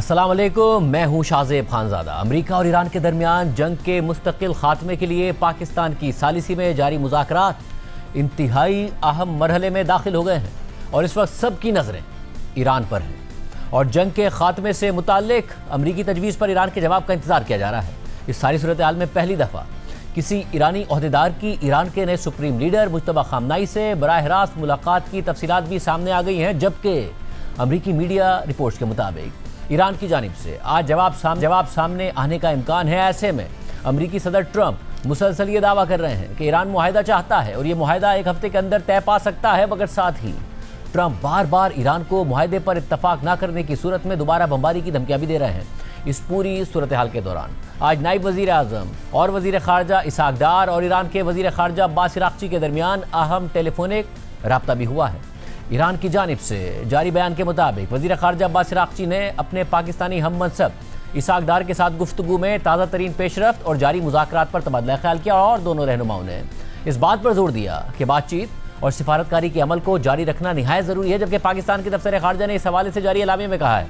السلام علیکم، میں ہوں شاہزیب خانزادہ۔ امریکہ اور ایران کے درمیان جنگ کے مستقل خاتمے کے لیے پاکستان کی ثالثی میں جاری مذاکرات انتہائی اہم مرحلے میں داخل ہو گئے ہیں اور اس وقت سب کی نظریں ایران پر ہیں اور جنگ کے خاتمے سے متعلق امریکی تجویز پر ایران کے جواب کا انتظار کیا جا رہا ہے۔ اس ساری صورتحال میں پہلی دفعہ کسی ایرانی عہدیدار کی ایران کے نئے سپریم لیڈر مجتبی خامنائی سے براہ راست ملاقات کی تفصیلات بھی سامنے آ گئی ہیں، جبکہ امریکی میڈیا رپورٹس کے مطابق ایران کی جانب سے آج جواب سامنے آنے کا امکان ہے۔ ایسے میں امریکی صدر ٹرمپ مسلسل یہ دعویٰ کر رہے ہیں کہ ایران معاہدہ چاہتا ہے اور یہ معاہدہ ایک ہفتے کے اندر طے پا سکتا ہے، مگر ساتھ ہی ٹرمپ بار بار ایران کو معاہدے پر اتفاق نہ کرنے کی صورت میں دوبارہ بمباری کی دھمکیاں بھی دے رہے ہیں۔ اس پوری صورتحال کے دوران آج نائب وزیر اعظم اور وزیر خارجہ اسحاق ڈار اور ایران کے وزیر خارجہ عباس عراقچی کے درمیان اہم ٹیلی فونک رابطہ بھی ہوا ہے۔ ایران کی جانب سے جاری بیان کے مطابق وزیر خارجہ عباس عراقچی نے اپنے پاکستانی ہم منصب اسحاق ڈار کے ساتھ گفتگو میں تازہ ترین پیش رفت اور جاری مذاکرات پر تبادلہ خیال کیا اور دونوں رہنماؤں نے اس بات پر زور دیا کہ بات چیت اور سفارتکاری کے عمل کو جاری رکھنا نہایت ضروری ہے، جبکہ پاکستان کے دفتر خارجہ نے اس حوالے سے جاری اعلامیہ میں کہا ہے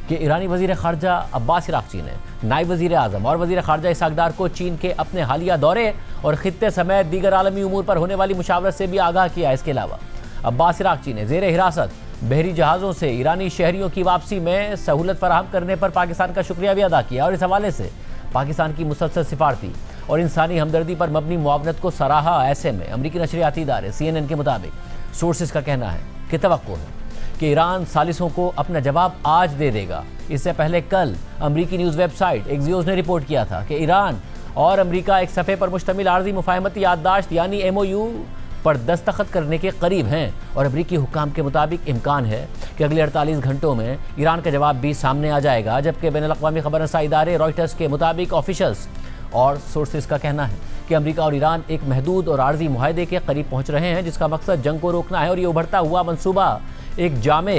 کہ ایرانی وزیر خارجہ عباس عراقچی نے نائب وزیر اعظم اور وزیر خارجہ اسحاق ڈار کو چین کے اپنے حالیہ دورے اور خطے سمیت دیگر عالمی امور پر ہونے والی مشاورت سے بھی آگاہ کیا۔ اس کے علاوہ عباس عراقچی نے زیر حراست بحری جہازوں سے ایرانی شہریوں کی واپسی میں سہولت فراہم کرنے پر پاکستان کا شکریہ بھی ادا کیا اور اس حوالے سے پاکستان کی مسلسل سفارتی اور انسانی ہمدردی پر مبنی معاونت کو سراہا۔ ایسے میں امریکی نشریاتی ادارے CNN کے مطابق سورسز کا کہنا ہے کہ توقع ہے کہ ایران ثالثوں کو اپنا جواب آج دے دے گا۔ اس سے پہلے کل امریکی نیوز ویب سائٹ ایکزیوس نے رپورٹ کیا تھا کہ ایران اور امریکہ ایک صفحے پر مشتمل عارضی مفاہمتی یادداشت یعنی MOU پر دستخط کرنے کے قریب ہیں اور امریکی حکام کے مطابق امکان ہے کہ اگلے 48 گھنٹوں میں ایران کا جواب بھی سامنے آ جائے گا، جبکہ بین الاقوامی خبر رساں ادارے رائٹرز کے مطابق آفیشلز اور سورسز کا کہنا ہے کہ امریکہ اور ایران ایک محدود اور عارضی معاہدے کے قریب پہنچ رہے ہیں جس کا مقصد جنگ کو روکنا ہے اور یہ ابھرتا ہوا منصوبہ ایک جامع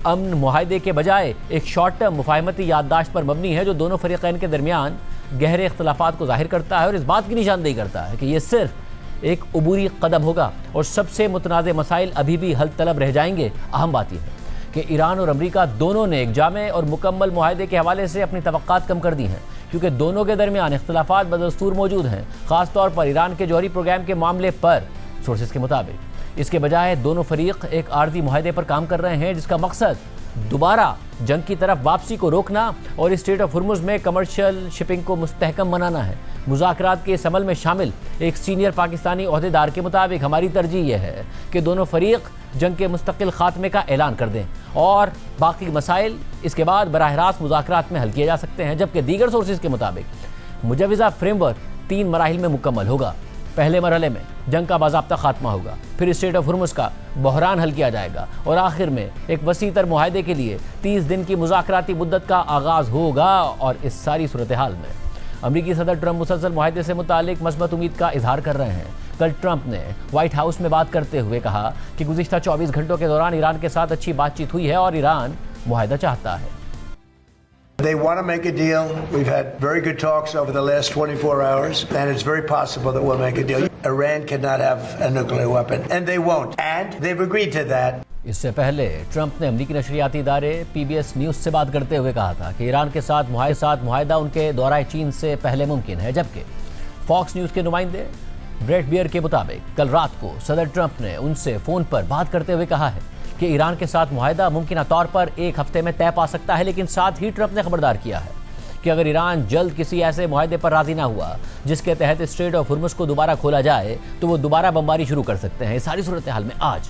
امن معاہدے کے بجائے ایک شارٹ ٹرم مفاہمتی یادداشت پر مبنی ہے جو دونوں فریقین کے درمیان گہرے اختلافات کو ظاہر کرتا ہے اور اس بات کی نشاندہی کرتا ہے کہ یہ صرف ایک عبوری قدم ہوگا اور سب سے متنازع مسائل ابھی بھی حل طلب رہ جائیں گے۔ اہم بات یہ ہے کہ ایران اور امریکہ دونوں نے ایک جامع اور مکمل معاہدے کے حوالے سے اپنی توقعات کم کر دی ہیں، کیونکہ دونوں کے درمیان اختلافات بدستور موجود ہیں، خاص طور پر ایران کے جوہری پروگرام کے معاملے پر۔ سورسز کے مطابق اس کے بجائے دونوں فریق ایک عارضی معاہدے پر کام کر رہے ہیں جس کا مقصد دوبارہ جنگ کی طرف واپسی کو روکنا اور اسٹریٹ آف ہرمز میں کمرشل شپنگ کو مستحکم بنانا ہے۔ مذاکرات کے اس عمل میں شامل ایک سینئر پاکستانی عہدیدار کے مطابق ہماری ترجیح یہ ہے کہ دونوں فریق جنگ کے مستقل خاتمے کا اعلان کر دیں اور باقی مسائل اس کے بعد براہ راست مذاکرات میں حل کیے جا سکتے ہیں، جبکہ دیگر سورسز کے مطابق مجوزہ فریم ورک 3 مراحل میں مکمل ہوگا۔ پہلے مرحلے میں جنگ کا باضابطہ خاتمہ ہوگا، پھر اسٹریٹ آف ہرمز کا بحران حل کیا جائے گا اور آخر میں ایک وسیع تر معاہدے کے لیے 30 دن کی مذاکراتی مدت کا آغاز ہوگا۔ اور اس ساری صورتحال میں امریکی صدر ٹرمپ مسلسل معاہدے سے متعلق مثبت امید کا اظہار کر رہے ہیں۔ کل ٹرمپ نے وائٹ ہاؤس میں بات کرتے ہوئے کہا کہ گزشتہ 24 گھنٹوں کے دوران ایران کے ساتھ اچھی بات چیت ہوئی ہے اور ایران معاہدہ چاہتا ہے۔ They want to make a deal. We've had very good talks over the last 24 hours, and it's very possible that we'll make a deal. Iran cannot have a nuclear weapon, and they won't. And they've agreed to that. اس سے پہلے Trump نے امریکی نشریاتی ادارے PBS news سے بات کرتے ہوئے کہا تھا کہ ایران کے ساتھ معاہدہ ان کے دورہ چین سے پہلے ممکن ہے، جبکہ فاکس نیوز کے نمائندے بریٹ بیئر کے مطابق کل رات کو صدر ٹرمپ نے ان سے فون پر بات کرتے ہوئے کہا ہے کہ ایران کے ساتھ معاہدہ ممکنہ طور پر ایک ہفتے میں طے پا سکتا ہے، لیکن ساتھ ہی ٹرمپ نے خبردار کیا ہے کہ اگر ایران جلد کسی ایسے معاہدے پر راضی نہ ہوا جس کے تحت اسٹریٹ آف ہرمز کو دوبارہ کھولا جائے تو وہ دوبارہ بمباری شروع کر سکتے ہیں۔ اس ساری صورتحال میں آج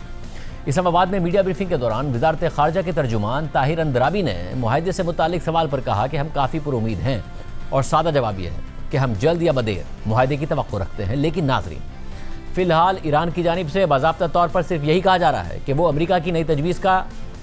اسلام آباد میں میڈیا بریفنگ کے دوران وزارت خارجہ کے ترجمان طاہر اندرابی نے معاہدے سے متعلق سوال پر کہا کہ ہم کافی پر امید ہیں اور سادہ جواب یہ ہے کہ ہم جلد یا بدیر معاہدے کی توقع رکھتے ہیں، لیکن ناظرین فی الحال ایران کی جانب سے باضابطہ طور پر صرف یہی کہا جا رہا ہے کہ وہ امریکہ کی نئی تجویز کا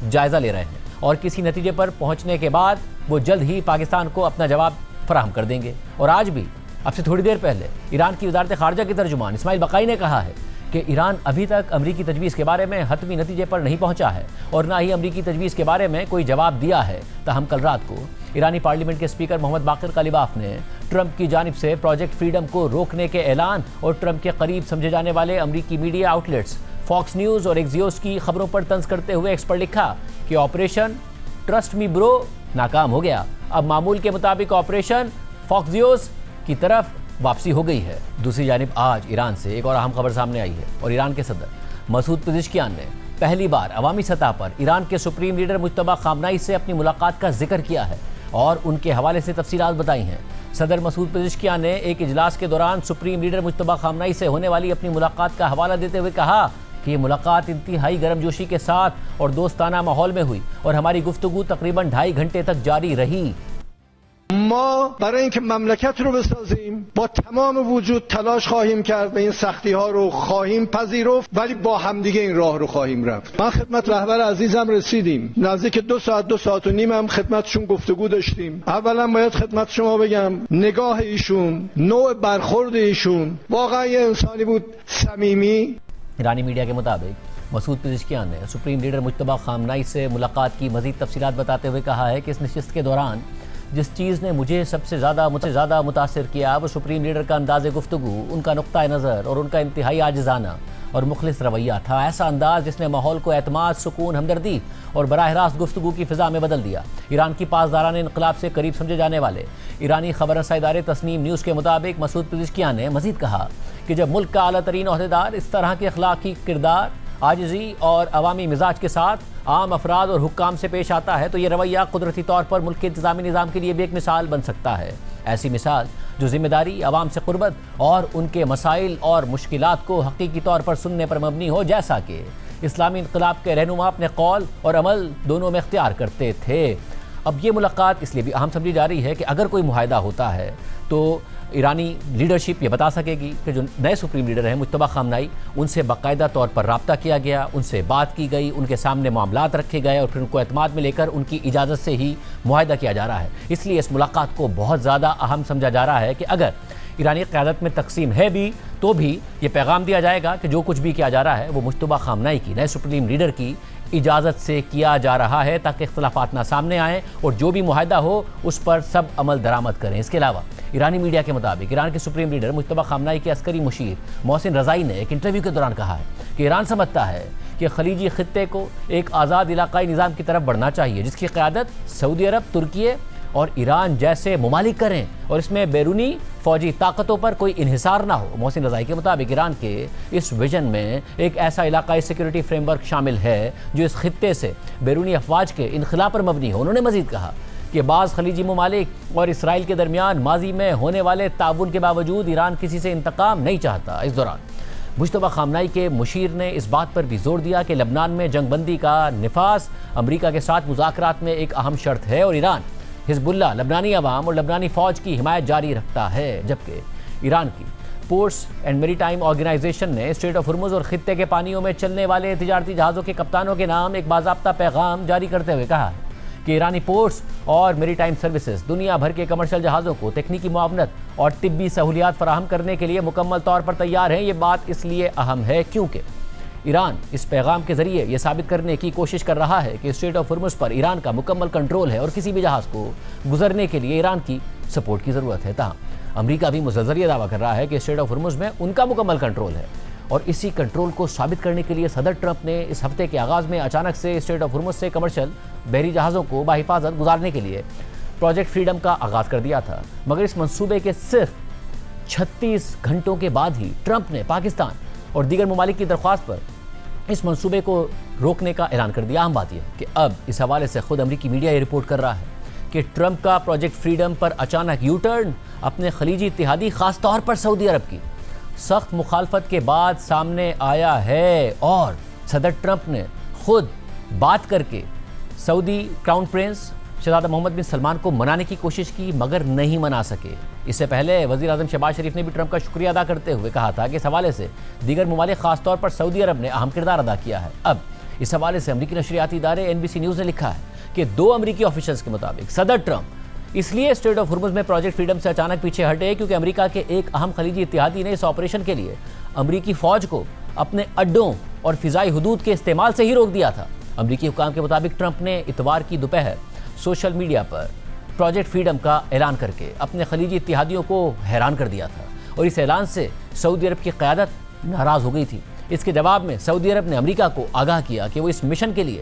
جائزہ لے رہے ہیں اور کسی نتیجے پر پہنچنے کے بعد وہ جلد ہی پاکستان کو اپنا جواب فراہم کر دیں گے۔ اور آج بھی اب سے تھوڑی دیر پہلے ایران کی وزارت خارجہ کے ترجمان اسماعیل بقائی نے کہا ہے کہ ایران ابھی تک امریکی تجویز کے بارے میں حتمی نتیجے پر نہیں پہنچا ہے اور نہ ہی امریکی تجویز کے بارے میں کوئی جواب دیا ہے۔ تاہم کل رات کو ایرانی پارلیمنٹ کے اسپیکر محمد باقر قلیباف نے ٹرمپ کی جانب سے پروجیکٹ فریڈم کو روکنے کے اعلان اور ٹرمپ کے قریب سمجھے جانے والے امریکی media out let's Fox news اور ایکزیوس کی خبروں پر طنز کرتے ہوئے ایکس پر لکھا کہ آپریشن ٹرسٹ می برو ناکام ہو گیا۔ اب معمول کے مطابق آپریشن فاکزیوس کی طرف واپسی ہو گئی ہے۔ دوسری جانب آج ایران سے ایک اور اہم خبر سامنے آئی ہے اور ایران کے صدر مسعود پزشکیان نے پہلی بار عوامی سطح پر ایران کے سپریم لیڈر مجتبیٰ خامنہئی سے اپنی ملاقات کا ذکر کیا ہے اور ان کے حوالے سے تفصیلات بتائی ہیں۔ صدر مسعود پزشکیان نے ایک اجلاس کے دوران سپریم لیڈر مجتبیٰ خامنہئی سے ہونے والی اپنی ملاقات کا حوالہ دیتے ہوئے کہا کہ یہ ملاقات انتہائی گرم جوشی کے ساتھ اور دوستانہ ماحول میں ہوئی اور ہماری گفتگو تقریباً 2.5 گھنٹے تک جاری رہی۔ ما برای اینکه مملکت رو بسازیم با تمام وجود تلاش خواهیم کرد و این سختی ها رو خواهیم پذیرفت، ولی با همدیگه این راه رو خواهیم رفت. من خدمت رهبر عزیزم رسیدیم، نزدیک 2 ساعت و نیم هم خدمتشون گفتگو داشتیم. اولا باید خدمت شما بگم نگاه ایشون، نوع برخورد ایشون واقعا یه انسانی بود صمیمی۔ ایرانی میڈیا کے مطابق مسعود پزشکیان نے سپریم لیڈر مجتبیٰ خامنہئی سے ملاقات کی مزید تفصیلات بتاتے ہوئے کہا ہے کہ اس نشست کے دوران جس چیز نے مجھے سب سے زیادہ متاثر کیا وہ سپریم لیڈر کا انداز گفتگو، ان کا نقطہ نظر اور ان کا انتہائی عاجزانہ اور مخلص رویہ تھا۔ ایسا انداز جس نے ماحول کو اعتماد، سکون، ہمدردی اور براہ راست گفتگو کی فضا میں بدل دیا۔ ایران کی پاسداران انقلاب سے قریب سمجھے جانے والے ایرانی خبر رساں ادارے تسنیم نیوز کے مطابق مسعود پزشکیان نے مزید کہا کہ جب ملک کا اعلیٰ ترین عہدیدار اس طرح کے اخلاقی کردار، عاجزی اور عوامی مزاج کے ساتھ عام افراد اور حکام سے پیش آتا ہے تو یہ رویہ قدرتی طور پر ملک کے انتظامی نظام کے لیے بھی ایک مثال بن سکتا ہے۔ ایسی مثال جو ذمہ داری، عوام سے قربت اور ان کے مسائل اور مشکلات کو حقیقی طور پر سننے پر مبنی ہو، جیسا کہ اسلامی انقلاب کے رہنما اپنے قول اور عمل دونوں میں اختیار کرتے تھے۔ اب یہ ملاقات اس لیے بھی اہم سمجھی جا رہی ہے کہ اگر کوئی معاہدہ ہوتا ہے تو ایرانی لیڈرشپ یہ بتا سکے گی کہ جو نئے سپریم لیڈر ہیں مجتبیٰ خامنہئی، ان سے باقاعدہ طور پر رابطہ کیا گیا، ان سے بات کی گئی، ان کے سامنے معاملات رکھے گئے اور پھر ان کو اعتماد میں لے کر ان کی اجازت سے ہی معاہدہ کیا جا رہا ہے۔ اس لیے اس ملاقات کو بہت زیادہ اہم سمجھا جا رہا ہے کہ اگر ایرانی قیادت میں تقسیم ہے بھی تو بھی یہ پیغام دیا جائے گا کہ جو کچھ بھی کیا جا رہا ہے وہ مجتبیٰ خامنہئی کی، نئے سپریم لیڈر کی اجازت سے کیا جا رہا ہے تاکہ اختلافات نہ سامنے آئیں اور جو بھی معاہدہ ہو اس پر سب عمل درآمد کریں۔ اس کے علاوہ ایرانی میڈیا کے مطابق ایران کے سپریم لیڈر مجتبیٰ خامنہئی کے عسکری مشیر محسن رضائی نے ایک انٹرویو کے دوران کہا ہے کہ ایران سمجھتا ہے کہ خلیجی خطے کو ایک آزاد علاقائی نظام کی طرف بڑھنا چاہیے جس کی قیادت سعودی عرب، ترکیہ اور ایران جیسے ممالک کریں اور اس میں بیرونی فوجی طاقتوں پر کوئی انحصار نہ ہو۔ محسن رضائی کے مطابق ایران کے اس ویژن میں ایک ایسا علاقائی سیکیورٹی فریم ورک شامل ہے جو اس خطے سے بیرونی افواج کے انخلا پر مبنی ہو۔ انہوں نے مزید کہا کہ بعض خلیجی ممالک اور اسرائیل کے درمیان ماضی میں ہونے والے تعاون کے باوجود ایران کسی سے انتقام نہیں چاہتا۔ اس دوران مجتبیٰ خامنہئی کے مشیر نے اس بات پر بھی زور دیا کہ لبنان میں جنگ بندی کا نفاذ امریکہ کے ساتھ مذاکرات میں ایک اہم شرط ہے اور ایران حزب اللہ، لبنانی عوام اور لبنانی فوج کی حمایت جاری رکھتا ہے، جبکہ ایران کی پورٹس اینڈ میری ٹائم آرگنائزیشن نے اسٹریٹ آف ہرمز اور خطے کے پانیوں میں چلنے والے تجارتی جہازوں کے کپتانوں کے نام ایک باضابطہ پیغام جاری کرتے ہوئے کہا ہے کہ ایرانی پورٹس اور میری ٹائم سروسز دنیا بھر کے کمرشل جہازوں کو تکنیکی معاونت اور طبی سہولیات فراہم کرنے کے لیے مکمل طور پر تیار ہیں۔ یہ بات اس لیے اہم ہے کیونکہ ایران اس پیغام کے ذریعے یہ ثابت کرنے کی کوشش کر رہا ہے کہ اسٹریٹ آف ہرمز پر ایران کا مکمل کنٹرول ہے اور کسی بھی جہاز کو گزرنے کے لیے ایران کی سپورٹ کی ضرورت ہے۔ تاہم امریکہ بھی مسلسل یہ دعویٰ کر رہا ہے کہ اسٹریٹ آف ہرمز میں ان کا مکمل کنٹرول ہے اور اسی کنٹرول کو ثابت کرنے کے لیے صدر ٹرمپ نے اس ہفتے کے آغاز میں اچانک سے اسٹریٹ آف ہرمز سے کمرشل بحری جہازوں کو بحفاظت گزارنے کے لیے پروجیکٹ فریڈم کا آغاز کر دیا تھا، مگر اس منصوبے کے صرف 36 گھنٹوں کے بعد ہی ٹرمپ نے پاکستان اور دیگر ممالک کی درخواست پر اس منصوبے کو روکنے کا اعلان کر دیا۔ اہم بات یہ کہ اب اس حوالے سے خود امریکی میڈیا یہ رپورٹ کر رہا ہے کہ ٹرمپ کا پروجیکٹ فریڈم پر اچانک یو ٹرن اپنے خلیجی اتحادی خاص طور پر سعودی عرب کی سخت مخالفت کے بعد سامنے آیا ہے اور صدر ٹرمپ نے خود بات کر کے سعودی کراؤن پرنس شہزادہ محمد بن سلمان کو منانے کی کوشش کی مگر نہیں منا سکے۔ اس سے پہلے وزیر اعظم شہباز شریف نے بھی ٹرمپ کا شکریہ ادا کرتے ہوئے کہا تھا کہ اس حوالے سے دیگر ممالک خاص طور پر سعودی عرب نے اہم کردار ادا کیا ہے۔ اب اس حوالے سے امریکی نشریاتی ادارے NBC نیوز نے لکھا ہے کہ 2 امریکی آفیشلز کے مطابق صدر ٹرمپ اس لیے اسٹریٹ آف ہرمز میں پروجیکٹ فریڈم سے اچانک پیچھے ہٹے کیونکہ امریکہ کے ایک اہم خلیجی اتحادی نے اس آپریشن کے لیے امریکی فوج کو اپنے اڈوں اور فضائی حدود کے استعمال سے ہی روک دیا تھا۔ امریکی حکام کے مطابق ٹرمپ نے اتوار کی دوپہر سوشل میڈیا پر پروجیکٹ فریڈم کا اعلان کر کے اپنے خلیجی اتحادیوں کو حیران کر دیا تھا اور اس اعلان سے سعودی عرب کی قیادت ناراض ہو گئی تھی۔ اس کے جواب میں سعودی عرب نے امریکہ کو آگاہ کیا کہ وہ اس مشن کے لیے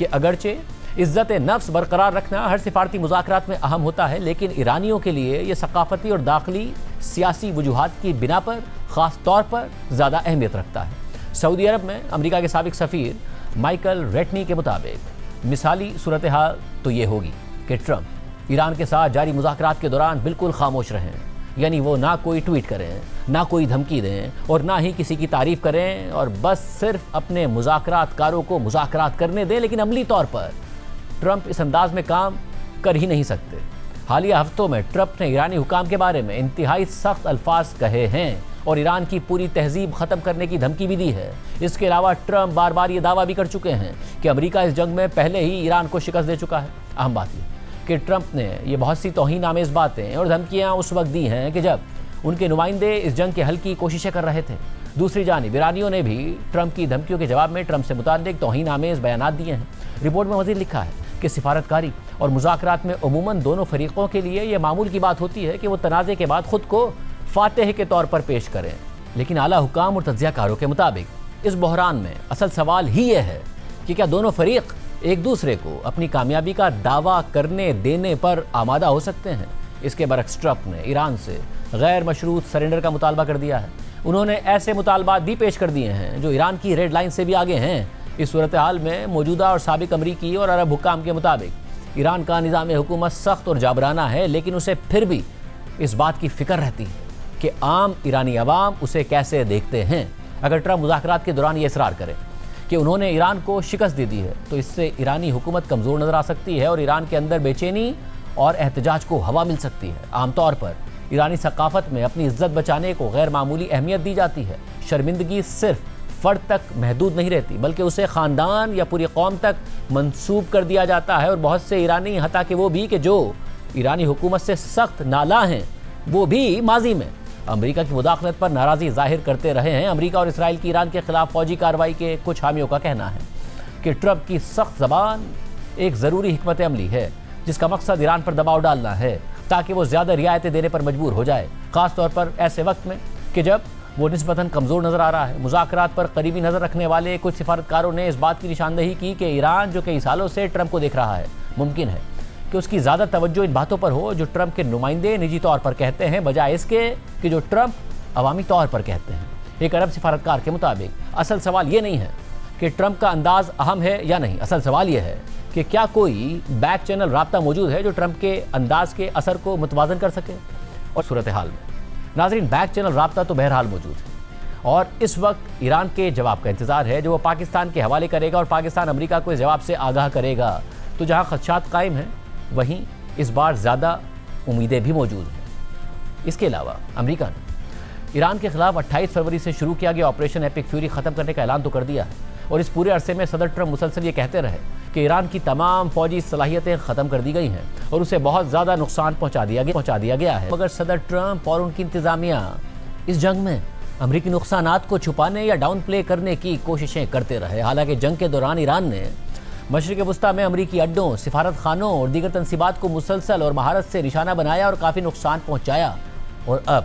کہ اگرچہ عزت نفس برقرار رکھنا ہر سفارتی مذاکرات میں اہم ہوتا ہے، لیکن ایرانیوں کے لیے یہ ثقافتی اور داخلی سیاسی وجوہات کی بنا پر خاص طور پر زیادہ اہمیت رکھتا ہے۔ سعودی عرب میں امریکہ کے سابق سفیر مائیکل ریٹنی کے مطابق مثالی صورتحال تو یہ ہوگی کہ ٹرمپ ایران کے ساتھ جاری مذاکرات کے دوران بالکل خاموش رہیں، یعنی وہ نہ کوئی ٹویٹ کریں، نہ کوئی دھمکی دیں اور نہ ہی کسی کی تعریف کریں، اور بس صرف اپنے مذاکرات کاروں کو مذاکرات کرنے دیں، لیکن عملی طور پر ٹرمپ اس انداز میں کام کر ہی نہیں سکتے۔ حالیہ ہفتوں میں ٹرمپ نے ایرانی حکام کے بارے میں انتہائی سخت الفاظ کہے ہیں اور ایران کی پوری تہذیب ختم کرنے کی دھمکی بھی دی ہے۔ اس کے علاوہ ٹرمپ بار بار یہ دعویٰ بھی کر چکے ہیں کہ امریکہ اس جنگ میں پہلے ہی ایران کو شکست دے چکا ہے۔ اہم بات یہ کہ ٹرمپ نے یہ بہت سی توہین آمیز باتیں اور دھمکیاں اس وقت دی ہیں کہ جب ان کے نمائندے اس جنگ کے حل کی کوششیں کر رہے تھے۔ دوسری جانب ایرانیوں نے بھی ٹرمپ کی دھمکیوں کے جواب میں ٹرمپ سے متعلق توہین آمیز بیانات دیے ہیں۔ رپورٹ میں مزید لکھا ہے کہ سفارتکاری اور مذاکرات میں عموماً دونوں فریقوں کے لیے یہ معمول کی بات ہوتی ہے کہ وہ تنازع کے بعد خود کو فاتح کے طور پر پیش کریں، لیکن اعلیٰ حکام اور تجزیہ کاروں کے مطابق اس بحران میں اصل سوال ہی یہ ہے کہ کیا دونوں فریق ایک دوسرے کو اپنی کامیابی کا دعویٰ کرنے دینے پر آمادہ ہو سکتے ہیں۔ اس کے برعکس ٹرمپ نے ایران سے غیر مشروط سرنڈر کا مطالبہ کر دیا ہے۔ انہوں نے ایسے مطالبات بھی پیش کر دیے ہیں جو ایران کی ریڈ لائن سے بھی آگے ہیں۔ اس صورتحال میں موجودہ اور سابق امریکی اور عرب حکام کے مطابق ایران کا نظام حکومت سخت اور جابرانہ ہے، لیکن اسے پھر بھی اس بات کی فکر رہتی ہے کہ عام ایرانی عوام اسے کیسے دیکھتے ہیں۔ اگر ٹرمپ مذاکرات کے دوران یہ اصرار کرے کہ انہوں نے ایران کو شکست دے دی ہے تو اس سے ایرانی حکومت کمزور نظر آ سکتی ہے اور ایران کے اندر بے چینی اور احتجاج کو ہوا مل سکتی ہے۔ عام طور پر ایرانی ثقافت میں اپنی عزت بچانے کو غیر معمولی اہمیت دی جاتی ہے۔ شرمندگی صرف فرد تک محدود نہیں رہتی بلکہ اسے خاندان یا پوری قوم تک منسوب کر دیا جاتا ہے، اور بہت سے ایرانی حتیٰ کہ وہ بھی کہ جو ایرانی حکومت سے سخت نالاں ہیں وہ بھی ماضی میں امریکہ کی مداخلت پر ناراضی ظاہر کرتے رہے ہیں۔ امریکہ اور اسرائیل کی ایران کے خلاف فوجی کارروائی کے کچھ حامیوں کا کہنا ہے کہ ٹرمپ کی سخت زبان ایک ضروری حکمت عملی ہے جس کا مقصد ایران پر دباؤ ڈالنا ہے تاکہ وہ زیادہ رعایتیں دینے پر مجبور ہو جائے، خاص طور پر ایسے وقت میں کہ جب وہ نسبتاً کمزور نظر آ رہا ہے۔ مذاکرات پر قریبی نظر رکھنے والے کچھ سفارتکاروں نے اس بات کی نشاندہی کی کہ ایران جو کئی سالوں سے ٹرمپ کو دیکھ رہا ہے، ممکن ہے کہ اس کی زیادہ توجہ ان باتوں پر ہو جو ٹرمپ کے نمائندے نجی طور پر کہتے ہیں، بجائے اس کے کہ جو ٹرمپ عوامی طور پر کہتے ہیں۔ ایک عرب سفارتکار کے مطابق اصل سوال یہ نہیں ہے کہ ٹرمپ کا انداز اہم ہے یا نہیں، اصل سوال یہ ہے کہ کیا کوئی بیک چینل رابطہ موجود ہے جو ٹرمپ کے انداز کے اثر کو متوازن کر سکے۔ اور صورتحال میں ناظرین بیک چینل رابطہ تو بہرحال موجود ہے اور اس وقت ایران کے جواب کا انتظار ہے جو وہ پاکستان کے حوالے کرے گا، اور پاکستان امریکہ کو اس جواب سے آگاہ کرے گا۔ تو جہاں خدشات قائم ہیں وہیں اس بار زیادہ امیدیں بھی موجود ہیں۔ اس کے علاوہ امریکہ نے ایران کے خلاف 28 فروری سے شروع کیا گیا آپریشن ایپک فیوری ختم کرنے کا اعلان تو کر دیا ہے، اور اس پورے عرصے میں صدر ٹرمپ مسلسل یہ کہتے رہے کہ ایران کی تمام فوجی صلاحیتیں ختم کر دی گئی ہیں اور اسے بہت زیادہ نقصان پہنچا دیا گیا ہے، مگر صدر ٹرمپ اور ان کی انتظامیہ اس جنگ میں امریکی نقصانات کو چھپانے یا ڈاؤن پلے کرنے کی کوششیں کرتے رہے۔ حالانکہ جنگ کے دوران ایران نے مشرق وسطیٰ میں امریکی اڈوں، سفارت خانوں اور دیگر تنصیبات کو مسلسل اور مہارت سے نشانہ بنایا اور کافی نقصان پہنچایا، اور اب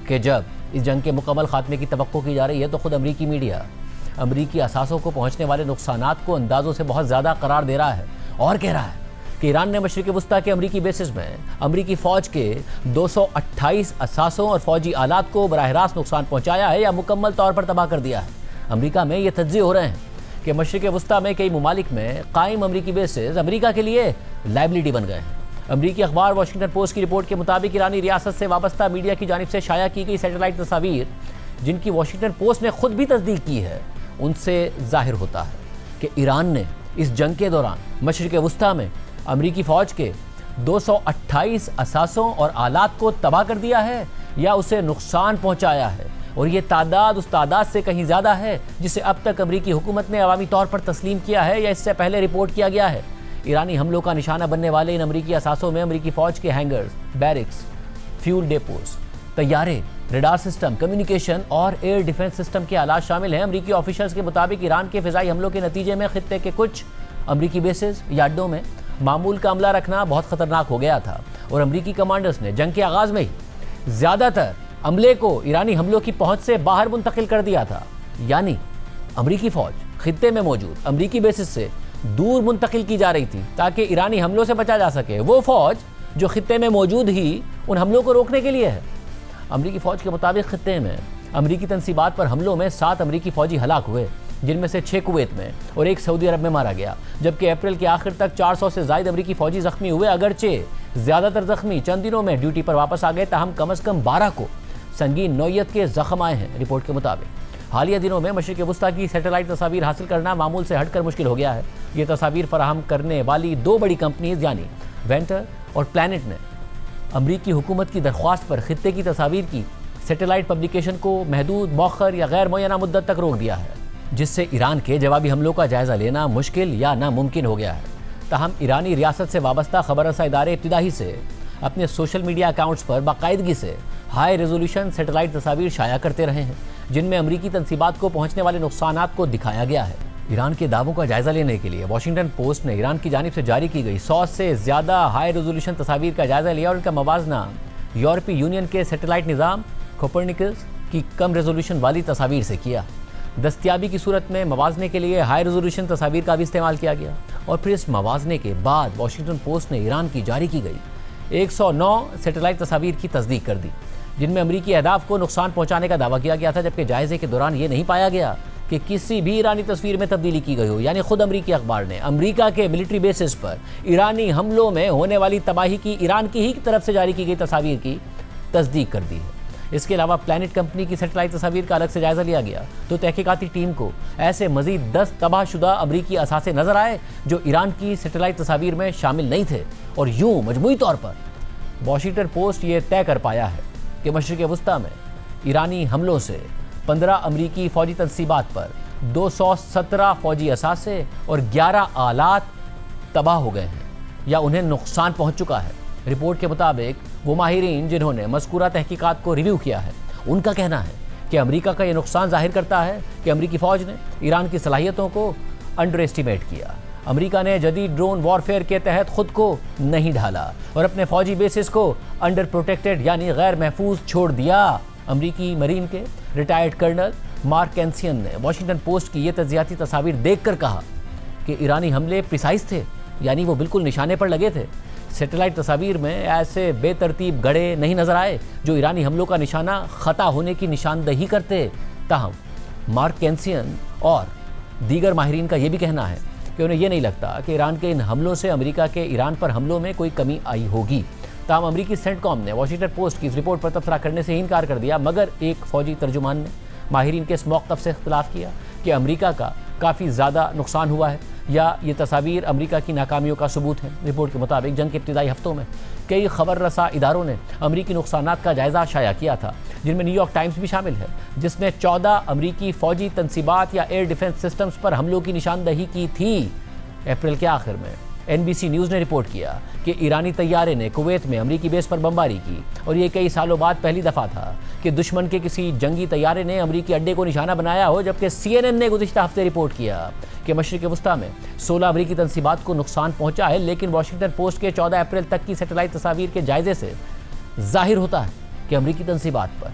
کہ جب اس جنگ کے مکمل خاتمے کی توقع کی جا رہی ہے تو خود امریکی میڈیا امریکی اثاثوں کو پہنچنے والے نقصانات کو اندازوں سے بہت زیادہ قرار دے رہا ہے اور کہہ رہا ہے کہ ایران نے مشرق وسطیٰ کے امریکی بیسز میں امریکی فوج کے 228 اثاثوں اور فوجی آلات کو براہ راست نقصان پہنچایا ہے یا مکمل طور پر تباہ کر دیا ہے۔ امریکہ میں یہ تجزیے ہو رہے ہیں کہ مشرق وسطیٰ میں کئی ممالک میں قائم امریکی بیسز امریکہ کے لیے لائبلٹی بن گئے ہیں۔ امریکی اخبار واشنگٹن پوسٹ کی رپورٹ کے مطابق ایرانی ریاست سے وابستہ میڈیا کی جانب سے شائع کی گئی سیٹلائٹ تصاویر جن کی واشنگٹن پوسٹ نے خود بھی تصدیق کی ہے، ان سے ظاہر ہوتا ہے کہ ایران نے اس جنگ کے دوران مشرق وسطیٰ میں امریکی فوج کے 228 اثاثوں اور آلات کو تباہ کر دیا ہے یا اسے نقصان پہنچایا ہے، اور یہ تعداد اس تعداد سے کہیں زیادہ ہے جسے اب تک امریکی حکومت نے عوامی طور پر تسلیم کیا ہے یا اس سے پہلے رپورٹ کیا گیا ہے۔ ایرانی حملوں کا نشانہ بننے والے ان امریکی اثاثوں میں امریکی فوج کے ہینگرز، بیرکس، فیول ڈیپوز، طیارے، ریڈار سسٹم، کمیونیکیشن اور ایئر ڈیفنس سسٹم کے آلات شامل ہیں۔ امریکی آفیشلز کے مطابق ایران کے فضائی حملوں کے نتیجے میں خطے کے کچھ امریکی بیسز یا اڈوں میں معمول کا عملہ رکھنا بہت خطرناک ہو گیا تھا، اور امریکی کمانڈرز نے جنگ کے آغاز میں ہی زیادہ تر عملے کو ایرانی حملوں کی پہنچ سے باہر منتقل کر دیا تھا، یعنی امریکی فوج خطے میں موجود امریکی بیسز سے دور منتقل کی جا رہی تھی تاکہ ایرانی حملوں سے بچا جا سکے، وہ فوج جو خطے میں موجود ہی ان حملوں کو روکنے کے لیے ہے۔ امریکی فوج کے مطابق خطے میں امریکی تنصیبات پر حملوں میں 7 امریکی فوجی ہلاک ہوئے، جن میں سے 6 کویت میں اور 1 سعودی عرب میں مارا گیا، جبکہ اپریل کے آخر تک 400 سے زائد امریکی فوجی زخمی ہوئے۔ اگرچہ زیادہ تر زخمی چند دنوں میں ڈیوٹی پر واپس آ گئے، تاہم کم از کم 12 کو سنگین نوعیت کے زخم آئے ہیں۔ رپورٹ کے مطابق حالیہ دنوں میں مشرق وسطیٰ کی سیٹلائٹ تصاویر حاصل کرنا معمول سے ہٹ کر مشکل ہو گیا ہے۔ یہ تصاویر فراہم کرنے والی 2 بڑی کمپنیز یعنی وینٹر اور پلانٹ نے امریکی حکومت کی درخواست پر خطے کی تصاویر کی سیٹلائٹ پبلیکیشن کو محدود، مؤخر یا غیر معینہ مدت تک روک دیا ہے، جس سے ایران کے جوابی حملوں کا جائزہ لینا مشکل یا ناممکن ہو گیا ہے۔ تاہم ایرانی ریاست سے وابستہ خبر رساں ادارے ابتدائی سے اپنے سوشل میڈیا اکاؤنٹس پر باقاعدگی سے ہائی ریزولوشن سیٹلائٹ تصاویر شائع کرتے رہے ہیں، جن میں امریکی تنصیبات کو پہنچنے والے نقصانات کو دکھایا گیا ہے۔ ایران کے دعووں کا جائزہ لینے کے لیے واشنگٹن پوسٹ نے ایران کی جانب سے جاری کی گئی 100 سے زیادہ ہائی ریزولوشن تصاویر کا جائزہ لیا اور ان کا موازنہ یورپی یونین کے سیٹلائٹ نظام کوپرنیکس کی کم ریزولوشن والی تصاویر سے کیا۔ دستیابی کی صورت میں موازنے کے لیے ہائی ریزولوشن تصاویر کا بھی استعمال کیا گیا اور پھر اس موازنے کے بعد واشنگٹن پوسٹ نے ایران کی جاری کی گئی 109 سیٹلائٹ تصاویر کی تصدیق کر دی، جن میں امریکی اہداف کو نقصان پہنچانے کا دعویٰ کیا گیا تھا، جبکہ جائزے کے دوران یہ نہیں پایا گیا کہ کسی بھی ایرانی تصویر میں تبدیلی کی گئی ہو۔ یعنی خود امریکی اخبار نے امریکہ کے ملٹری بیسز پر ایرانی حملوں میں ہونے والی تباہی کی ایران کی ہی طرف سے جاری کی گئی تصاویر کی تصدیق کر دی ہے۔ اس کے علاوہ پلانٹ کمپنی کی سیٹلائٹ تصاویر کا الگ سے جائزہ لیا گیا تو تحقیقاتی ٹیم کو ایسے مزید 10 تباہ شدہ امریکی اثاثے نظر آئے جو ایران کی سیٹلائٹ تصاویر میں شامل نہیں تھے، اور یوں مجموعی طور پر واشنگٹن پوسٹ یہ طے کر پایا ہے کہ مشرق وسطیٰ میں ایرانی حملوں سے 15 امریکی فوجی تنصیبات پر 217 فوجی اثاثے اور 11 آلات تباہ ہو گئے ہیں یا انہیں نقصان پہنچ چکا ہے۔ رپورٹ کے مطابق وہ ماہرین جنہوں نے مذکورہ تحقیقات کو ریویو کیا ہے، ان کا کہنا ہے کہ امریکہ کا یہ نقصان ظاہر کرتا ہے کہ امریکی فوج نے ایران کی صلاحیتوں کو انڈر ایسٹیمیٹ کیا۔ امریکہ نے جدید ڈرون وارفیئر کے تحت خود کو نہیں ڈھالا اور اپنے فوجی بیسز کو انڈر پروٹیکٹڈ یعنی غیر محفوظ چھوڑ دیا۔ امریکی مرین کے ریٹائرڈ کرنل مارک کینسین نے واشنگٹن پوسٹ کی یہ تجزیاتی تصاویر دیکھ کر کہا کہ ایرانی حملے پریسائز تھے، یعنی وہ بالکل نشانے پر لگے تھے۔ سیٹلائٹ تصاویر میں ایسے بے ترتیب گڑھے نہیں نظر آئے جو ایرانی حملوں کا نشانہ خطا ہونے کی نشاندہی کرتے۔ تاہم مارک کینسین اور دیگر ماہرین کا یہ بھی کہنا ہے کہ انہیں یہ نہیں لگتا کہ ایران کے ان حملوں سے امریکہ کے ایران پر حملوں میں کوئی کمی آئی ہوگی۔ تاہم امریکی سینٹ کام نے واشنگٹن پوسٹ کی اس رپورٹ پر تبصرہ کرنے سے انکار کر دیا، مگر ایک فوجی ترجمان نے ماہرین کے اس موقف سے اختلاف کیا کہ امریکہ کا کافی زیادہ نقصان ہوا ہے یا یہ تصاویر امریکہ کی ناکامیوں کا ثبوت ہیں۔ رپورٹ کے مطابق جنگ کے ابتدائی ہفتوں میں کئی خبر رساں اداروں نے امریکی نقصانات کا جائزہ شائع کیا تھا، جن میں نیو یارک ٹائمز بھی شامل ہے، جس نے 14 امریکی فوجی تنصیبات یا ایئر ڈیفنس سسٹمز پر حملوں کی نشاندہی کی تھی۔ اپریل کے آخر میں NBC نیوز نے رپورٹ کیا کہ ایرانی طیارے نے کویت میں امریکی بیس پر بمباری کی، اور یہ کئی سالوں بعد پہلی دفعہ تھا کہ دشمن کے کسی جنگی طیارے نے امریکی اڈے کو نشانہ بنایا ہو، جبکہ CNN نے گزشتہ ہفتے رپورٹ کیا کہ مشرق وسطیٰ میں 16 امریکی تنصیبات کو نقصان پہنچا ہے، لیکن واشنگٹن پوسٹ کے 14 اپریل تک کی سیٹلائٹ تصاویر کے جائزے سے ظاہر ہوتا ہے کہ امریکی تنصیبات پر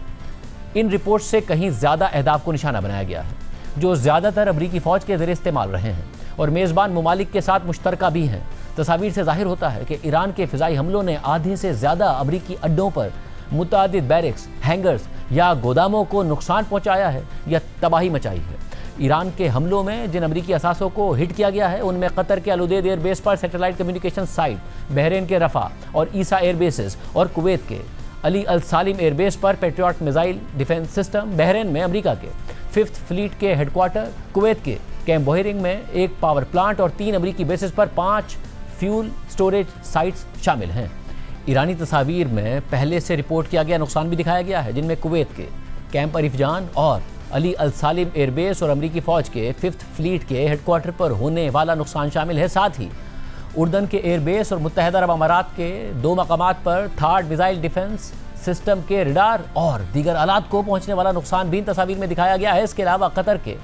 ان رپورٹ سے کہیں زیادہ اہداف کو نشانہ بنایا گیا ہے، جو زیادہ تر امریکی فوج کے زیر استعمال رہے ہیں اور میزبان ممالک کے ساتھ مشترکہ بھی ہیں۔ تصاویر سے ظاہر ہوتا ہے کہ ایران کے فضائی حملوں نے آدھے سے زیادہ امریکی اڈوں پر متعدد بیرکس، ہینگرز یا گوداموں کو نقصان پہنچایا ہے یا تباہی مچائی ہے۔ ایران کے حملوں میں جن امریکی اثاثوں کو ہٹ کیا گیا ہے ان میں قطر کے العدید ایئر بیس پر سیٹلائٹ کمیونیکیشن سائٹ، بحرین کے رفح اور عیسیٰ ایئر بیسز، اور کویت کے علی السالم ایئر بیس پر Patriot missile defence system, Bahrain میں امریکہ کے 5th فلیٹ کے ہیڈ کوارٹر، کویت کے کیمپ بوہرنگ میں ایک پاور پلانٹ اور 3 امریکی بیسز پر 5 فیول سٹوریج سائٹس شامل ہیں۔ ایرانی تصاویر میں پہلے سے رپورٹ کیا گیا نقصان بھی دکھایا گیا ہے، جن میں کویت کے کیمپ عریف جان اور علی السالم ایئر بیس اور امریکی فوج کے 5th فلیٹ کے ہیڈ کوارٹر پر ہونے والا نقصان شامل ہے۔ ساتھ ہی اردن کے ایئر بیس اور متحدہ عرب امارات کے 2 مقامات پر تھارڈ میزائل ڈیفنس سسٹم کے ریڈار اور دیگر آلات کو پہنچنے والا نقصان بھی ان تصاویر میں دکھایا گیا ہے۔ اس کے علاوہ قطر کے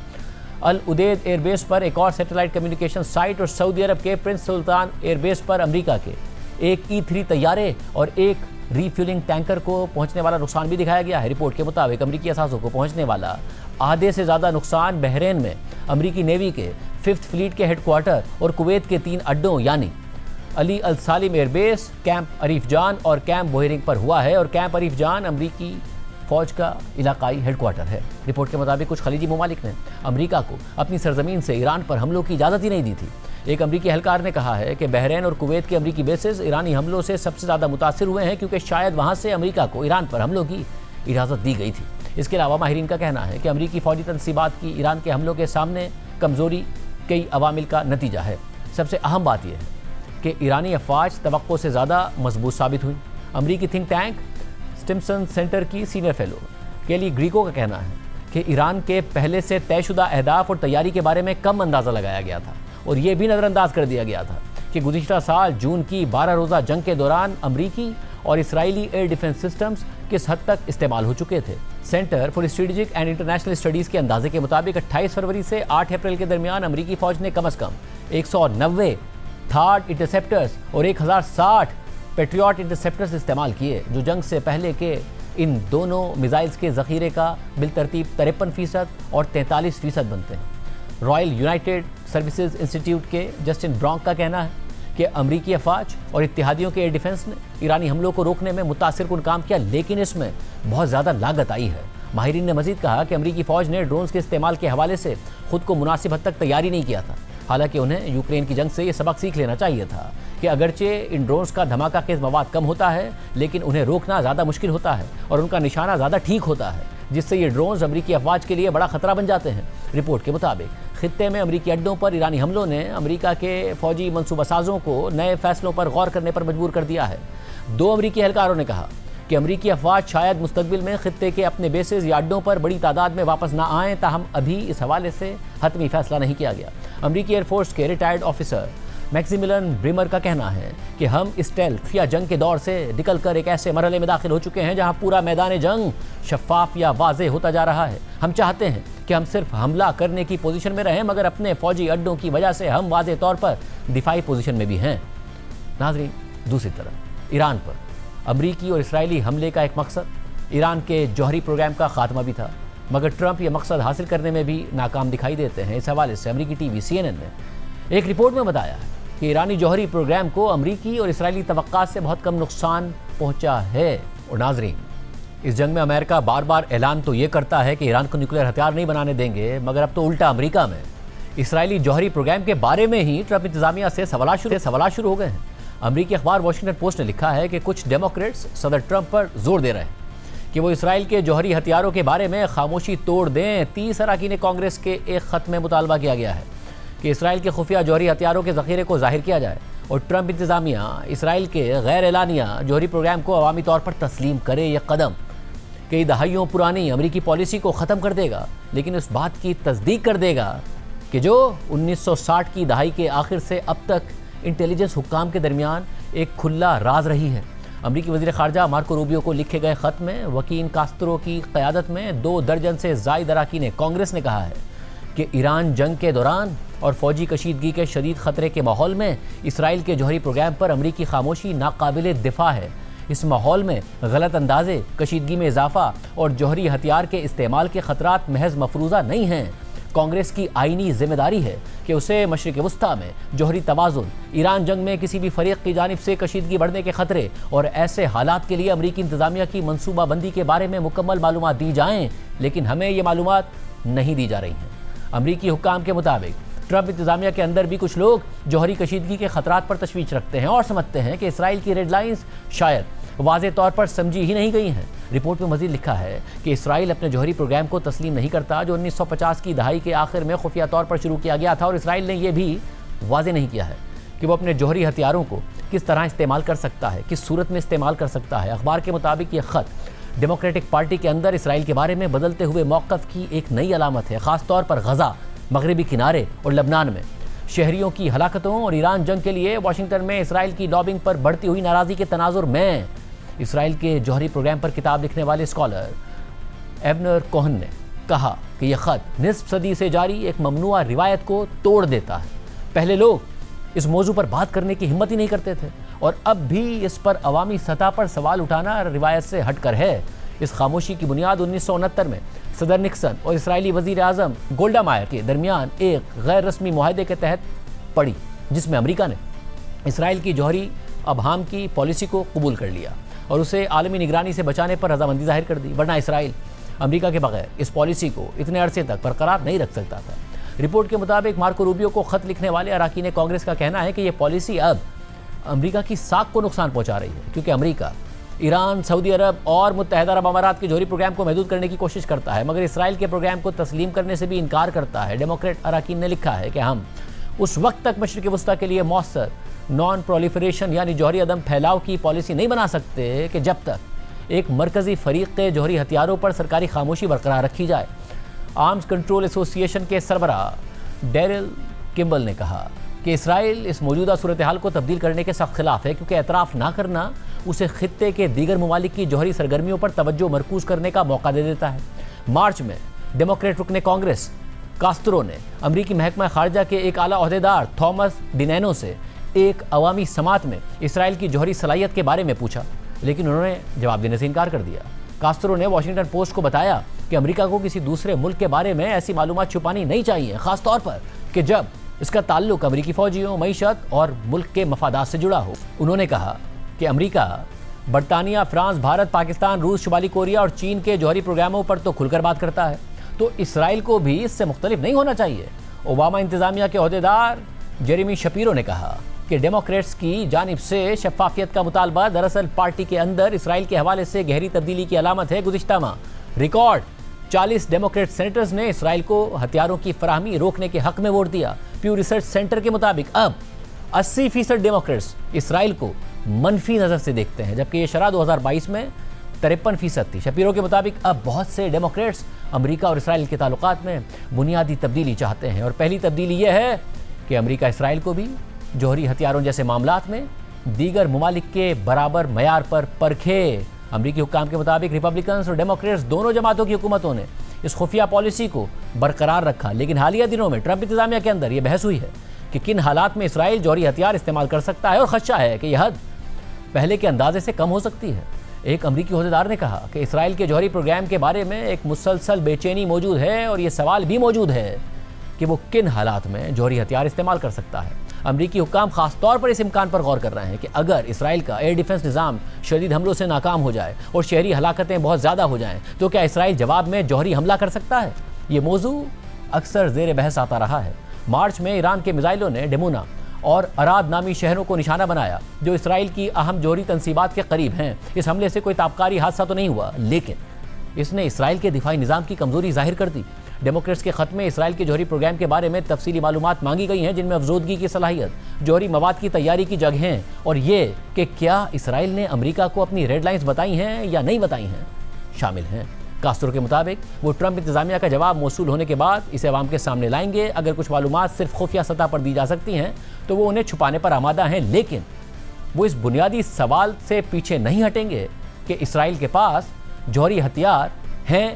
العدید ایئر بیس پر ایک اور سیٹلائٹ کمیونیکیشن سائٹ اور سعودی عرب کے پرنس سلطان ایئر بیس پر امریکہ کے ایک E-3 طیارے اور ایک ری فیولنگ ٹینکر کو پہنچنے والا نقصان بھی دکھایا گیا ہے۔ رپورٹ کے مطابق امریکی اثاثوں کو پہنچنے والا آدھے سے زیادہ نقصان بحرین میں امریکی نیوی کے 5th فلیٹ کے ہیڈ کوارٹر اور کویت کے 3 اڈوں یعنی علی السالم ایئر بیس، کیمپ عریف جان اور کیمپ بوہرنگ پر ہوا ہے، اور کیمپ عریف جان امریکی فوج کا علاقائی ہیڈ کوارٹر ہے۔ رپورٹ کے مطابق کچھ خلیجی ممالک نے امریکہ کو اپنی سرزمین سے ایران پر حملوں کی اجازت ہی نہیں دی تھی۔ ایک امریکی اہلکار نے کہا ہے کہ بحرین اور کویت کے امریکی بیسز ایرانی حملوں سے سب سے زیادہ متاثر ہوئے ہیں، کیونکہ شاید وہاں سے امریکہ کو ایران پر حملوں کی اجازت دی گئی تھی۔ اس کے علاوہ ماہرین کا کہنا ہے کہ امریکی فوجی تنصیبات کی ایران کے حملوں کے سامنے کمزوری کئی عوامل کا نتیجہ ہے۔ سب سے اہم بات یہ ہے کہ ایرانی افواج توقع سے زیادہ مضبوط ثابت ہوئی۔ امریکی تھنک ٹینک سٹمسن سینٹر کی سینئر فیلو کیلی گریکو کا کہنا ہے کہ ایران کے پہلے سے طے شدہ اہداف اور تیاری کے بارے میں کم اندازہ لگایا گیا تھا، اور یہ بھی نظر انداز کر دیا گیا تھا کہ گزشتہ سال جون کی 12 روزہ جنگ کے دوران امریکی اور اسرائیلی ایئر ڈیفنس سسٹمز کس حد تک استعمال ہو چکے تھے۔ Centre for strategic and international studies کے اندازے کے مطابق 28 فروری سے 8 اپریل کے درمیان امریکی فوج نے کم از کم 190 تھاڈ انٹرسیپٹرز اور 1060 پیٹریوٹ انٹرسیپٹرز استعمال کیے، جو جنگ سے پہلے کے ان دونوں میزائلز کے ذخیرے کا بالترتیب 53% اور 43% بنتے ہیں۔ رائل یونائٹڈ سروسز انسٹیٹیوٹ کے جسٹن برانک کا کہنا ہے کہ امریکی افواج اور اتحادیوں کے ایئر ڈیفنس نے ایرانی حملوں کو روکنے میں متاثر کن کام کیا، لیکن اس میں بہت زیادہ لاگت آئی ہے۔ ماہرین نے مزید کہا کہ امریکی فوج نے ڈرونز کے استعمال کے حوالے سے خود کو مناسب حد تک تیاری نہیں کیا تھا، حالانکہ انہیں یوکرین کی جنگ سے یہ سبق سیکھ لینا چاہیے تھا کہ اگرچہ ان ڈرونز کا دھماکہ خیز مواد کم ہوتا ہے، لیکن انہیں روکنا زیادہ مشکل ہوتا ہے اور ان کا نشانہ زیادہ ٹھیک ہوتا ہے، جس سے یہ ڈرونز امریکی افواج کے لیے بڑا خطرہ بن جاتے ہیں۔ رپورٹ کے مطابق خطے میں امریکی اڈوں پر ایرانی حملوں نے امریکہ کے فوجی منصوبہ سازوں کو نئے فیصلوں پر غور کرنے پر مجبور کر دیا ہے۔ 2 امریکی اہلکاروں نے کہا کہ امریکی افواج شاید مستقبل میں خطے کے اپنے بیسز یا اڈوں پر بڑی تعداد میں واپس نہ آئیں، تاہم ابھی اس حوالے سے حتمی فیصلہ نہیں کیا گیا۔ امریکی ایئر فورس کے ریٹائرڈ آفیسر میکسیملن بریمر کا کہنا ہے کہ ہم اسٹیلتھ یا جنگ کے دور سے نکل کر ایک ایسے مرحلے میں داخل ہو چکے ہیں جہاں پورا میدان جنگ شفاف یا واضح ہوتا جا رہا ہے۔ ہم چاہتے ہیں کہ ہم صرف حملہ کرنے کی پوزیشن میں رہیں، مگر اپنے فوجی اڈوں کی وجہ سے ہم واضح طور پر دفاعی پوزیشن میں بھی ہیں۔ ناظرین، دوسری طرف ایران پر امریکی اور اسرائیلی حملے کا ایک مقصد ایران کے جوہری پروگرام کا خاتمہ بھی تھا، مگر ٹرمپ یہ مقصد حاصل کرنے میں بھی ناکام دکھائی دیتے ہیں۔ اس حوالے سے امریکی ٹی وی CNN نے ایک رپورٹ میں بتایا ہے کہ ایرانی جوہری پروگرام کو امریکی اور اسرائیلی توقعات سے بہت کم نقصان پہنچا ہے۔ اور ناظرین، اس جنگ میں امریکہ بار بار اعلان تو یہ کرتا ہے کہ ایران کو نیوکلیئر ہتھیار نہیں بنانے دیں گے، مگر اب تو الٹا امریکہ میں اسرائیلی جوہری پروگرام کے بارے میں ہی ٹرمپ انتظامیہ سے سوالات شروع ہو گئے ہیں۔ امریکی اخبار واشنگٹن پوسٹ نے لکھا ہے کہ کچھ ڈیموکریٹس صدر ٹرمپ پر زور دے رہے ہیں کہ وہ اسرائیل کے جوہری ہتھیاروں کے بارے میں خاموشی توڑ دیں۔ 30 اراکین کانگریس کے ایک خط میں مطالبہ کیا گیا ہے کہ اسرائیل کے خفیہ جوہری ہتھیاروں کے ذخیرے کو ظاہر کیا جائے اور ٹرمپ انتظامیہ اسرائیل کے غیر اعلانیہ جوہری پروگرام کو عوامی طور پر تسلیم کرے۔ یہ قدم کئی دہائیوں پرانی امریکی پالیسی کو ختم کر دے گا، لیکن اس بات کی تصدیق کر دے گا کہ جو 1960 کی دہائی کے آخر سے اب تک انٹیلیجنس حکام کے درمیان ایک کھلا راز رہی ہے۔ امریکی وزیر خارجہ مارکو روبیو کو لکھے گئے خط میں وکیل کاسترو کی قیادت میں 2 درجن سے زائد اراکین کانگریس نے کہا ہے کہ ایران جنگ کے دوران اور فوجی کشیدگی کے شدید خطرے کے ماحول میں اسرائیل کے جوہری پروگرام پر امریکی خاموشی ناقابل دفاع ہے۔ اس ماحول میں غلط اندازے، کشیدگی میں اضافہ اور جوہری ہتھیار کے استعمال کے خطرات محض مفروضہ نہیں ہیں۔ کانگریس کی آئینی ذمہ داری ہے کہ اسے مشرق وسطیٰ میں جوہری توازن، ایران جنگ میں کسی بھی فریق کی جانب سے کشیدگی بڑھنے کے خطرے اور ایسے حالات کے لیے امریکی انتظامیہ کی منصوبہ بندی کے بارے میں مکمل معلومات دی جائیں، لیکن ہمیں یہ معلومات نہیں دی جا رہی ہیں۔ امریکی حکام کے مطابق ٹرمپ انتظامیہ کے اندر بھی کچھ لوگ جوہری کشیدگی کے خطرات پر تشویش رکھتے ہیں اور سمجھتے ہیں کہ اسرائیل کی ریڈ لائنز شاید واضح طور پر سمجھی ہی نہیں گئی ہیں۔ رپورٹ میں مزید لکھا ہے کہ اسرائیل اپنے جوہری پروگرام کو تسلیم نہیں کرتا، جو 1950 کی دہائی کے آخر میں خفیہ طور پر شروع کیا گیا تھا، اور اسرائیل نے یہ بھی واضح نہیں کیا ہے کہ وہ اپنے جوہری ہتھیاروں کو کس طرح استعمال کر سکتا ہے، کس صورت میں استعمال کر سکتا ہے۔ اخبار کے مطابق یہ خط ڈیموکریٹک پارٹی کے اندر اسرائیل کے بارے میں بدلتے ہوئے موقف کی ایک نئی علامت ہے، خاص طور پر غزہ، مغربی کنارے اور لبنان میں شہریوں کی ہلاکتوں اور ایران جنگ کے لیے واشنگٹن میں اسرائیل کی لابنگ پر بڑھتی ہوئی ناراضی کے تناظر میں اسرائیل کے جوہری پروگرام پر کتاب لکھنے والے اسکالر ایبنر کوہن نے کہا کہ یہ خط نصف صدی سے جاری ایک ممنوعہ روایت کو توڑ دیتا ہے۔ پہلے لوگ اس موضوع پر بات کرنے کی ہمت ہی نہیں کرتے تھے، اور اب بھی اس پر عوامی سطح پر سوال اٹھانا روایت سے ہٹ کر ہے۔ اس خاموشی کی بنیاد 1969 میں صدر نکسن اور اسرائیلی وزیر اعظم گولڈا مائر کے درمیان ایک غیر رسمی معاہدے کے تحت پڑی، جس میں امریکہ نے اسرائیل کی جوہری ابہام کی پالیسی کو قبول کر لیا اور اسے عالمی نگرانی سے بچانے پر رضامندی ظاہر کر دی، ورنہ اسرائیل امریکہ کے بغیر اس پالیسی کو اتنے عرصے تک برقرار نہیں رکھ سکتا تھا۔ رپورٹ کے مطابق مارکو روبیو کو خط لکھنے والے اراکین کانگریس کا کہنا ہے کہ یہ پالیسی اب امریکہ کی ساکھ کو نقصان پہنچا رہی ہے، کیونکہ امریکہ ایران، سعودی عرب اور متحدہ عرب امارات کے جوہری پروگرام کو محدود کرنے کی کوشش کرتا ہے، مگر اسرائیل کے پروگرام کو تسلیم کرنے سے بھی انکار کرتا ہے۔ ڈیموکریٹ اراکین نے لکھا ہے کہ ہم اس وقت تک مشرق وسطیٰ کے لیے مؤثر نان پرولیفریشن یعنی جوہری عدم پھیلاؤ کی پالیسی نہیں بنا سکتے کہ جب تک ایک مرکزی فریق کے جوہری ہتھیاروں پر سرکاری خاموشی برقرار رکھی جائے۔ آرمز کنٹرول ایسوسی ایشن کے سربراہ ڈیرل کمبل نے کہا کہ اسرائیل اس موجودہ صورتحال کو تبدیل کرنے کے سخت خلاف ہے، کیونکہ اعتراف نہ کرنا اسے خطے کے دیگر ممالک کی جوہری سرگرمیوں پر توجہ مرکوز کرنے کا موقع دے دیتا ہے۔ مارچ میں ڈیموکریٹ رکن کانگریس کاسترو نے امریکی محکمہ خارجہ کے ایک اعلیٰ عہدیدار تھامس ڈینینو سے ایک عوامی سماعت میں اسرائیل کی جوہری صلاحیت کے بارے میں پوچھا، لیکن انہوں نے جواب دینے سے انکار کر دیا۔ کاسترو نے واشنگٹن پوسٹ کو بتایا کہ امریکہ کو کسی دوسرے ملک کے بارے میں ایسی معلومات چھپانی نہیں چاہیے، خاص طور پر کہ جب اس کا تعلق امریکی فوجیوں، معیشت اور ملک کے مفادات سے جڑا ہو۔ انہوں نے کہا کہ امریکہ برطانیہ، فرانس، بھارت، پاکستان، روس، شمالی کوریا اور چین کے جوہری پروگراموں پر تو کھل کر بات کرتا ہے، تو اسرائیل کو بھی اس سے مختلف نہیں ہونا چاہیے۔ اوباما انتظامیہ کے عہدیدار جیریمی شپیرو نے کہا کہ ڈیموکریٹس کی جانب سے شفافیت کا مطالبہ دراصل پارٹی کے اندر اسرائیل کے حوالے سے گہری تبدیلی کی علامت ہے۔ گزشتہ ماہ ریکارڈ 40 ڈیموکریٹ سینیٹرز نے اسرائیل کو ہتھیاروں کی فراہمی روکنے کے حق میں ووٹ دیا۔ پیو ریسرچ سینٹر کے مطابق اب 80% ڈیموکریٹس اسرائیل کو منفی نظر سے دیکھتے ہیں، جبکہ یہ شرح 2022 میں 53% تھی۔ شپیرو کے مطابق اب بہت سے ڈیموکریٹس امریکہ اور اسرائیل کے تعلقات میں بنیادی تبدیلی چاہتے ہیں، اور پہلی تبدیلی یہ ہے کہ امریکہ اسرائیل کو بھی جوہری ہتھیاروں جیسے معاملات میں دیگر ممالک کے برابر معیار پر پرکھے۔ امریکی حکام کے مطابق ریپبلکنز اور ڈیموکریٹس دونوں جماعتوں کی حکومتوں نے اس خفیہ پالیسی کو برقرار رکھا، لیکن حالیہ دنوں میں ٹرمپ انتظامیہ کے اندر یہ بحث ہوئی ہے کہ کن حالات میں اسرائیل جوہری ہتھیار استعمال کر سکتا ہے، اور خدشہ ہے کہ یہ حد پہلے کے اندازے سے کم ہو سکتی ہے۔ ایک امریکی عہدیدار نے کہا کہ اسرائیل کے جوہری پروگرام کے بارے میں ایک مسلسل بے چینی موجود ہے، اور یہ سوال بھی موجود ہے کہ وہ کن حالات میں جوہری ہتھیار استعمال کر سکتا ہے۔ امریکی حکام خاص طور پر اس امکان پر غور کر رہے ہیں کہ اگر اسرائیل کا ایئر ڈیفنس نظام شدید حملوں سے ناکام ہو جائے اور شہری ہلاکتیں بہت زیادہ ہو جائیں تو کیا اسرائیل جواب میں جوہری حملہ کر سکتا ہے؟ یہ موضوع اکثر زیر بحث آتا رہا ہے۔ مارچ میں ایران کے میزائلوں نے ڈیمونا اور اراد نامی شہروں کو نشانہ بنایا، جو اسرائیل کی اہم جوہری تنصیبات کے قریب ہیں۔ اس حملے سے کوئی تابکاری حادثہ تو نہیں ہوا، لیکن اس نے اسرائیل کے دفاعی نظام کی کمزوری ظاہر کر دی۔ ڈیموکریٹس کے خط میں اسرائیل کے جوہری پروگرام کے بارے میں تفصیلی معلومات مانگی گئی ہیں، جن میں افزودگی کی صلاحیت، جوہری مواد کی تیاری کی جگہیں، اور یہ کہ کیا اسرائیل نے امریکہ کو اپنی ریڈ لائنز بتائی ہیں یا نہیں بتائی ہیں، شامل ہیں۔ کاسترو کے مطابق وہ ٹرمپ انتظامیہ کا جواب موصول ہونے کے بعد اسے عوام کے سامنے لائیں گے۔ اگر کچھ معلومات صرف خفیہ سطح پر دی جا سکتی ہیں تو وہ انہیں چھپانے پر آمادہ ہیں، لیکن وہ اس بنیادی سوال سے پیچھے نہیں ہٹیں گے کہ اسرائیل کے پاس جوہری ہتھیار ہیں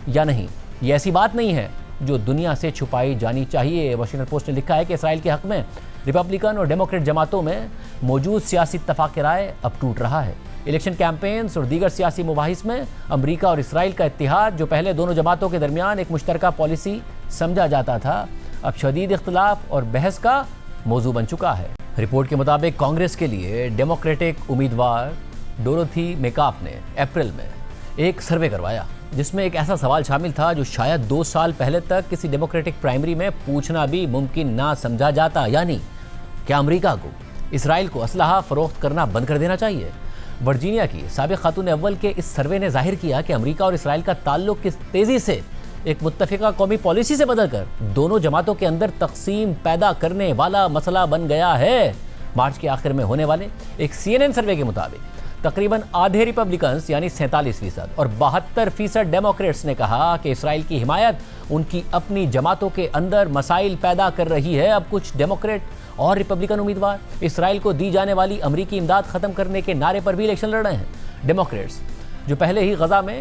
یا نہیں۔ یہ ایسی بات نہیں ہے جو دنیا سے چھپائی جانی چاہیے۔ واشنگٹن پوسٹ نے لکھا ہے کہ اسرائیل کے حق میں ریپبلکن اور ڈیموکریٹ جماعتوں میں موجود سیاسی اتفاق رائے اب ٹوٹ رہا ہے۔ الیکشن کیمپینز اور دیگر سیاسی مباحث میں امریکہ اور اسرائیل کا اتحاد، جو پہلے دونوں جماعتوں کے درمیان ایک مشترکہ پالیسی سمجھا جاتا تھا، اب شدید اختلاف اور بحث کا موضوع بن چکا ہے۔ رپورٹ کے مطابق کانگریس کے لیے ڈیموکریٹک امیدوار ڈوروتھی میکاف نے اپریل میں ایک سروے کروایا، جس میں ایک ایسا سوال شامل تھا جو شاید 2 سال پہلے تک کسی ڈیموکریٹک پرائمری میں پوچھنا بھی ممکن نہ سمجھا جاتا، یعنی کیا امریکہ کو اسرائیل کو اسلحہ فروخت کرنا بند کر دینا چاہیے۔ ورجینیا کی سابق خاتون اول کے اس سروے نے ظاہر کیا کہ امریکہ اور اسرائیل کا تعلق کس تیزی سے ایک متفقہ قومی پالیسی سے بدل کر دونوں جماعتوں کے اندر تقسیم پیدا کرنے والا مسئلہ بن گیا ہے۔ مارچ کے آخر میں ہونے والے ایک CNN سروے کے مطابق تقریباً آدھے ریپبلکنز یعنی 47% اور 72% ڈیموکریٹس نے کہا کہ اسرائیل کی حمایت ان کی اپنی جماعتوں کے اندر مسائل پیدا کر رہی ہے۔ اب کچھ ڈیموکریٹ اور ریپبلکن امیدوار اسرائیل کو دی جانے والی امریکی امداد ختم کرنے کے نعرے پر بھی الیکشن لڑ رہے ہیں۔ ڈیموکریٹس جو پہلے ہی غزہ میں